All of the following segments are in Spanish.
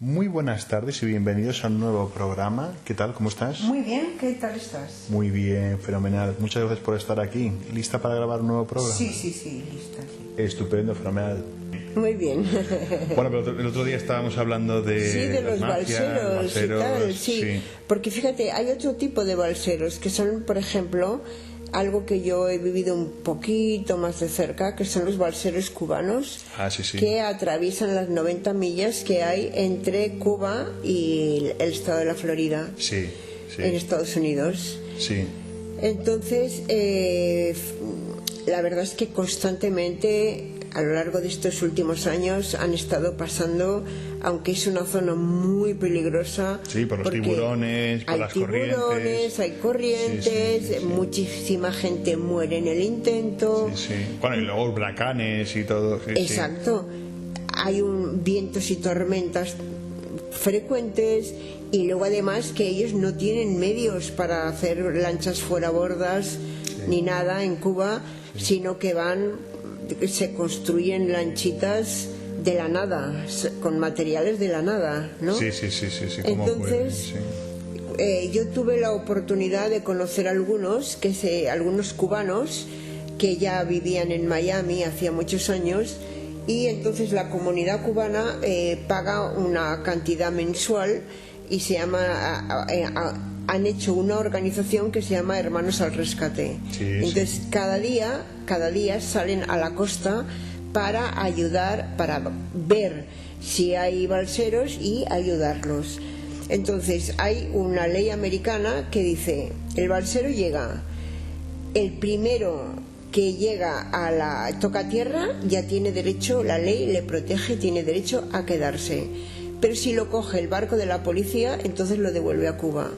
Muy buenas tardes y bienvenidos a un nuevo programa. ¿Qué tal? ¿Cómo estás? Muy bien, ¿qué tal estás? Muy bien, fenomenal. Muchas gracias por estar aquí. ¿Lista para grabar un nuevo programa? Sí, lista. Sí. Estupendo, fenomenal. Muy bien. Bueno, pero el otro día estábamos hablando de los balseros y tal, sí. Porque fíjate, hay otro tipo de balseros que son, por ejemplo, algo que yo he vivido un poquito más de cerca, que son los balseros cubanos, que atraviesan las 90 millas que hay entre Cuba y el estado de la Florida, en Estados Unidos. Sí. Entonces, la verdad es que constantemente a lo largo de estos últimos años han estado pasando, aunque es una zona muy peligrosa. Sí, por los tiburones, por las corrientes. Hay corrientes, muchísima gente muere en el intento. Bueno, y luego huracanes y todo. Exacto. Hay vientos y tormentas frecuentes, y luego además que ellos no tienen medios para hacer lanchas fuera bordas ni nada en Cuba, sino que se construyen lanchitas de la nada, con materiales de la nada, ¿no? Sí. Entonces, yo tuve la oportunidad de conocer algunos cubanos que ya vivían en Miami hacía muchos años, y entonces la comunidad cubana paga una cantidad mensual y se llama... han hecho una organización que se llama Hermanos al Rescate. Entonces cada día salen a la costa para ayudar, para ver si hay balseros y ayudarlos. Entonces hay una ley americana que dice: el balsero llega, el primero que llega toca tierra, ya tiene derecho, la ley le protege, tiene derecho a quedarse. Pero si lo coge el barco de la policía, entonces lo devuelve a Cuba.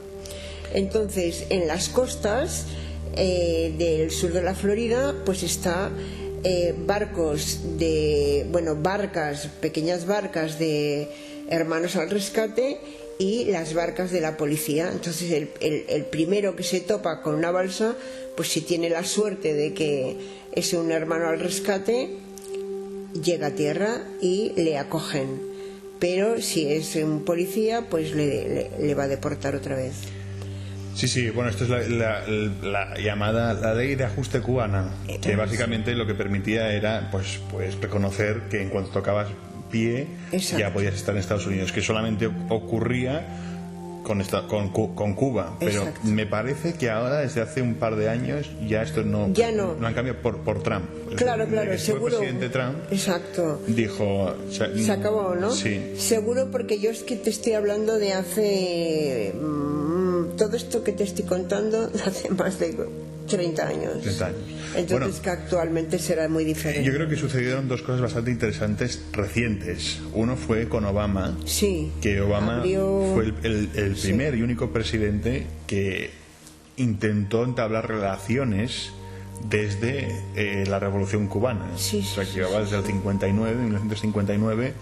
Entonces, en las costas del sur de la Florida, pues está pequeñas barcas de Hermanos al Rescate y las barcas de la policía. Entonces, el primero que se topa con una balsa, pues si tiene la suerte de que es un hermano al rescate, llega a tierra y le acogen. Pero si es un policía, pues le va a deportar otra vez. Sí, bueno, esto es la llamada la ley de ajuste cubana, que básicamente lo que permitía era pues reconocer que en cuanto tocabas pie, ya podías estar en Estados Unidos, que solamente ocurría con Cuba, pero me parece que ahora, desde hace un par de años, ya esto no lo han cambiado por Trump. Claro, seguro. El presidente Trump dijo... Se acabó, ¿no? Sí. Seguro, porque yo es que te estoy hablando de hace... todo esto que te estoy contando hace más de 30 años. Entonces, que actualmente será muy diferente. Yo creo que sucedieron dos cosas bastante interesantes recientes. Uno fue con Obama, que Obama fue el primer y único presidente que intentó entablar relaciones desde la Revolución Cubana. O sea, que llevaba desde el 1959,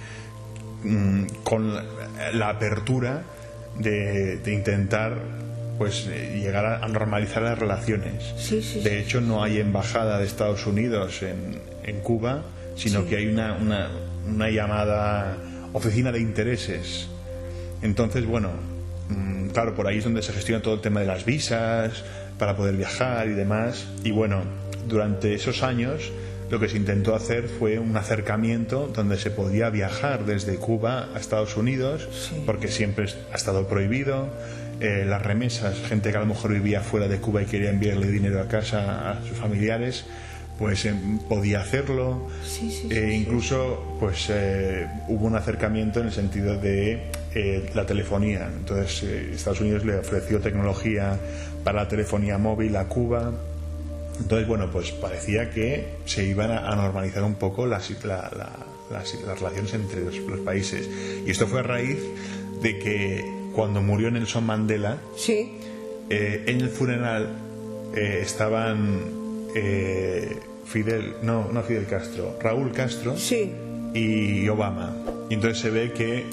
con la apertura de intentar llegar a normalizar las relaciones. De hecho, no hay embajada de Estados Unidos en Cuba, sino que hay una llamada oficina de intereses. Entonces, claro, por ahí es donde se gestiona todo el tema de las visas para poder viajar y demás. Y bueno, durante esos años lo que se intentó hacer fue un acercamiento donde se podía viajar desde Cuba a Estados Unidos, porque siempre ha estado prohibido. Las remesas, gente que a lo mejor vivía fuera de Cuba y quería enviarle dinero a casa a sus familiares, pues podía hacerlo. Incluso hubo un acercamiento en el sentido de la telefonía. Entonces Estados Unidos le ofreció tecnología para la telefonía móvil a Cuba. Entonces, pues parecía que se iban a normalizar un poco las relaciones entre los países. Y esto fue a raíz de que cuando murió Nelson Mandela, en el funeral estaban Fidel Castro, Raúl Castro y Obama. Y entonces se ve que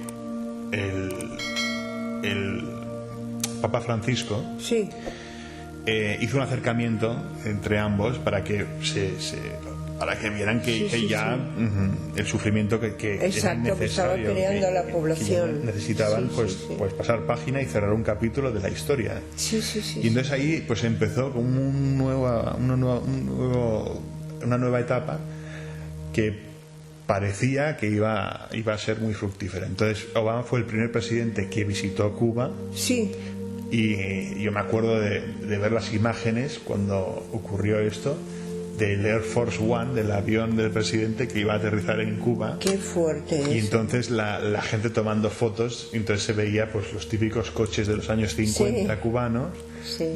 el Papa Francisco hizo un acercamiento entre ambos para que para que vieran que ya el sufrimiento que era innecesario, que estaba creando a la población. Necesitaban pues pasar página y cerrar un capítulo de la historia. Y entonces ahí pues empezó como una nueva etapa que parecía que iba a ser muy fructífera. Entonces Obama fue el primer presidente que visitó Cuba. Y yo me acuerdo de ver las imágenes cuando ocurrió esto, del Air Force One, del avión del presidente que iba a aterrizar en Cuba. ¡Qué fuerte! Y entonces la gente tomando fotos, entonces se veía pues los típicos coches de los años 50 cubanos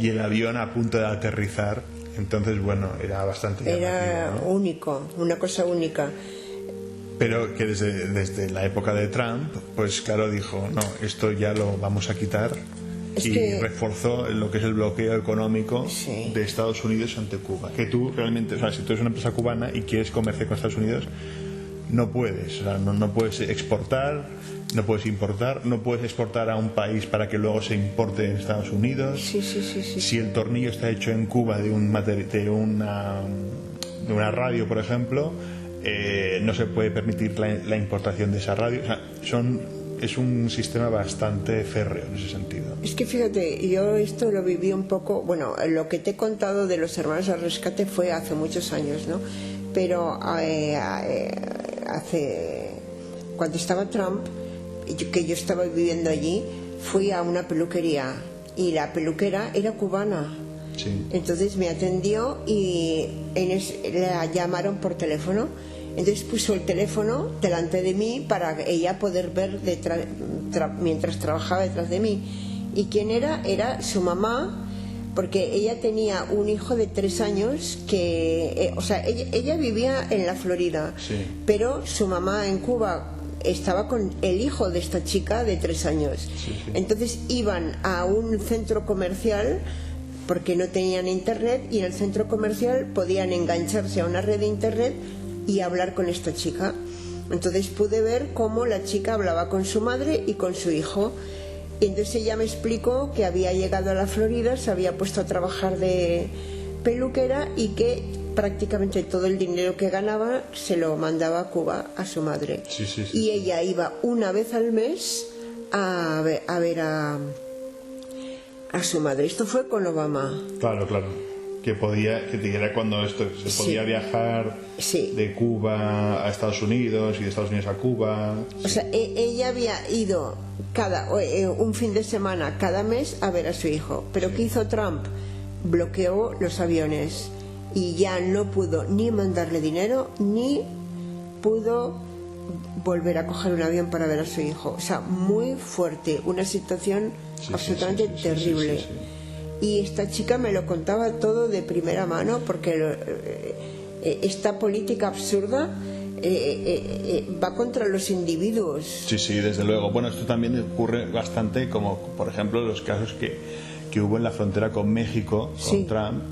y el avión a punto de aterrizar. Entonces, bueno, era bastante llamativo, era único, una cosa única. Pero que desde la época de Trump, pues claro, dijo, no, esto ya lo vamos a quitar. Reforzó lo que es el bloqueo económico de Estados Unidos ante Cuba. Que tú realmente, o sea, si tú eres una empresa cubana y quieres comerciar con Estados Unidos, no puedes. O sea, no puedes exportar, no puedes importar, no puedes exportar a un país para que luego se importe en Estados Unidos. Si el tornillo está hecho en Cuba de una radio, por ejemplo, no se puede permitir la importación de esa radio. O sea, es un sistema bastante férreo en ese sentido. Es que fíjate, yo esto lo viví un poco, bueno, lo que te he contado de los hermanos al rescate fue hace muchos años, ¿no? Pero cuando estaba Trump, que yo estaba viviendo allí, fui a una peluquería y la peluquera era cubana. Entonces me atendió y la llamaron por teléfono. Entonces puso el teléfono delante de mí para ella poder ver mientras trabajaba detrás de mí. ¿Y quién era? Era su mamá, porque ella tenía un hijo de 3 años que... ella vivía en la Florida, pero su mamá en Cuba estaba con el hijo de esta chica de 3 años. Entonces iban a un centro comercial porque no tenían internet, y en el centro comercial podían engancharse a una red de internet y hablar con esta chica. Entonces pude ver cómo la chica hablaba con su madre y con su hijo. Y entonces ella me explicó que había llegado a la Florida, se había puesto a trabajar de peluquera y que prácticamente todo el dinero que ganaba se lo mandaba a Cuba a su madre. Y ella iba una vez al mes a ver a su madre. Esto fue con Obama. Claro. Que era cuando esto se podía viajar de Cuba a Estados Unidos y de Estados Unidos a Cuba. O sea, ella había ido un fin de semana cada mes a ver a su hijo. Pero ¿qué hizo Trump? Bloqueó los aviones y ya no pudo ni mandarle dinero ni pudo volver a coger un avión para ver a su hijo. O sea, muy fuerte, una situación absolutamente terrible. Y esta chica me lo contaba todo de primera mano, porque esta política absurda va contra los individuos. Sí, desde luego. Bueno, esto también ocurre bastante, como por ejemplo los casos que hubo en la frontera con México, con Trump.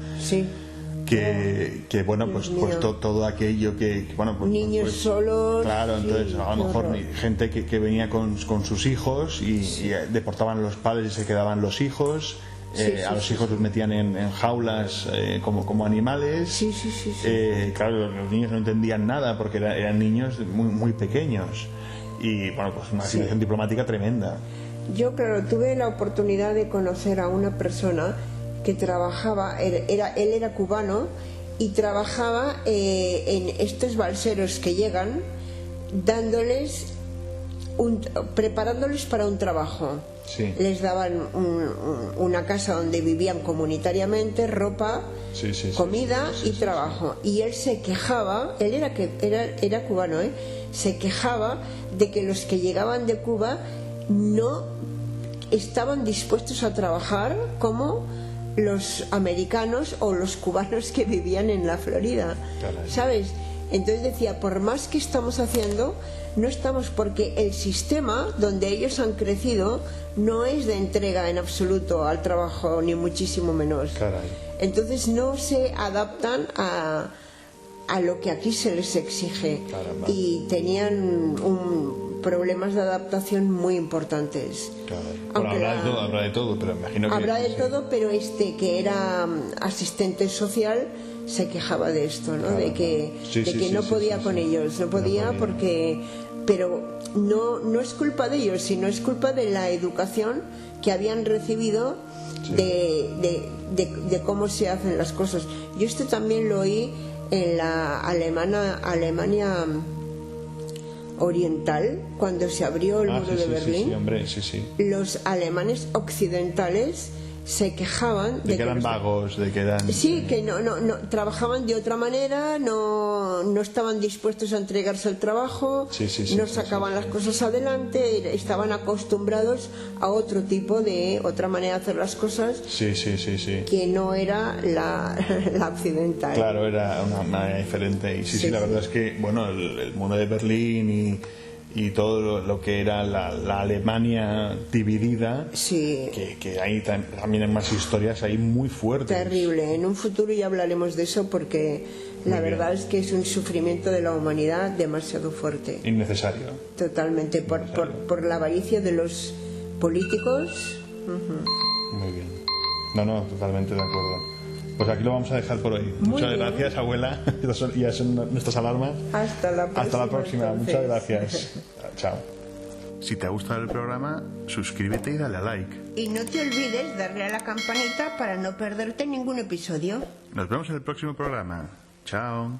Que bueno, pues todo aquello que bueno, pues niños solos. Claro, entonces a lo mejor gente que venía con sus hijos y deportaban a los padres y se quedaban los hijos. A los hijos los metían en jaulas como animales. Claro, los niños no entendían nada porque eran niños muy pequeños. Y bueno, pues una situación diplomática tremenda. Yo, claro, tuve la oportunidad de conocer a una persona que trabajaba, él era cubano y trabajaba en estos balseros que llegan, preparándoles para un trabajo. Les daban una casa donde vivían comunitariamente, ropa, comida y trabajo. Y él se quejaba, él era cubano, se quejaba de que los que llegaban de Cuba no estaban dispuestos a trabajar como los americanos o los cubanos que vivían en la Florida. ¿Sabes? Entonces decía, por más que estamos haciendo, no estamos, porque el sistema donde ellos han crecido no es de entrega en absoluto al trabajo, ni muchísimo menos. Entonces no se adaptan a lo que aquí se les exige. Y tenían problemas de adaptación muy importantes. Bueno, habrá de todo, pero imagino que... Habrá de todo, pero que era asistente social, se quejaba de esto, ¿no? Claro. De que no podía con ellos, no podía porque... Pero no es culpa de ellos, sino es culpa de la educación que habían recibido de cómo se hacen las cosas. Yo esto también lo oí en la Alemania oriental, cuando se abrió el muro de Berlín. Sí, hombre, sí. Los alemanes occidentales se quejaban de que eran vagos, de que eran... Sí, que no trabajaban de otra manera, no estaban dispuestos a entregarse al trabajo, no sacaban las cosas adelante, estaban acostumbrados a otra manera de hacer las cosas, que no era la occidental. Claro, era una manera diferente. Y la verdad es que, bueno, el muro de Berlín y todo lo que era la Alemania dividida, que ahí también hay más historias ahí muy fuertes. Terrible. En un futuro ya hablaremos de eso, porque la verdad es que es un sufrimiento de la humanidad demasiado fuerte. Innecesario. Totalmente. Por la avaricia de los políticos. Muy bien. No, totalmente de acuerdo. Pues aquí lo vamos a dejar por hoy. Muchas gracias, abuela. Ya son nuestras alarmas. Hasta la próxima. Entonces. Muchas gracias. Chao. Si te ha gustado el programa, suscríbete y dale a like. Y no te olvides darle a la campanita para no perderte ningún episodio. Nos vemos en el próximo programa. Chao.